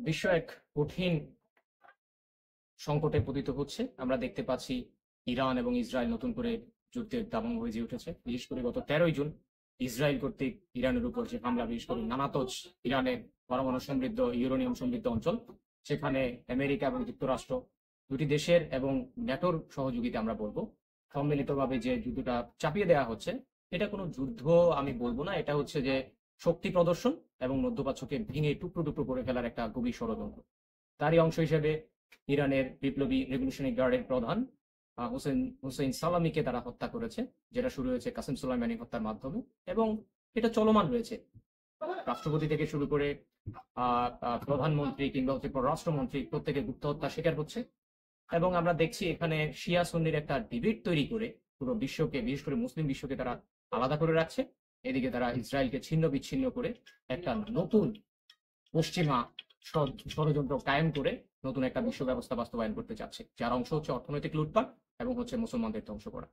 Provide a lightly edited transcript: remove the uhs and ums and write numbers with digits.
বিশ্ব এক কঠিন সংকটে পতিত হচ্ছে। আমরা দেখতে পাচ্ছি ইরান এবং ইসরায়েল নতুন করে যুদ্ধের দাবানল হয়ে উঠেছে। বিশেষ করে গত 13ই জুন ইসরায়েল কর্তৃক ইরানের উপর যে হামলা, বিশেষ করে নানাতজ ইরানের পরমাণু সমৃদ্ধ ইউরেনিয়াম সমৃদ্ধ অঞ্চল, সেখানে আমেরিকা এবং যুক্তরাষ্ট্র দুটি দেশের এবং ন্যাটোর সহযোগিতা আমরা বলবো সম্মিলিতভাবে যে যুদ্ধটা চাপিয়ে দেওয়া হচ্ছে, এটা কোনো যুদ্ধ আমি বলবো না। এটা হচ্ছে যে শক্তি প্রদর্শন এবং মধ্যপ্রাচ্যকে ভেঙে টুকরো টুকরো করে ফেলার একটা গভীর ষড়যন্ত্র। তারই অংশ হিসেবে ইরানের বিপ্লবী রেভলিউশনারি গার্ডের প্রধান হুসেইন সালামিকে তারা হত্যা করেছে, যেটা শুরু হয়েছে কাসেম সুলাইমানি হত্যার মাধ্যমে এবং এটা চলমান রয়েছে। রাষ্ট্রপতি থেকে শুরু করে প্রধানমন্ত্রী কিংবা হচ্ছে পররাষ্ট্রমন্ত্রী প্রত্যেকে গুপ্ত হত্যা স্বীকার হচ্ছে। এবং আমরা দেখছি এখানে শিয়া সুন্নির একটা ডিবেট তৈরি করে পুরো বিশ্বকে, বিশেষ করে মুসলিম বিশ্বকে তারা আলাদা করে রাখছে। এদিকে তারা ইসরায়েলকে ছিন্ন বিচ্ছিন্ন করে একটা নতুন পশ্চিমা ষড়যন্ত্র কায়েম করে নতুন একটা বিশ্ব ব্যবস্থা বাস্তবায়ন করতে চাচ্ছে, যার অংশ হচ্ছে অর্থনৈতিক লুটপাট এবং হচ্ছে মুসলমানদের ধ্বংস করা।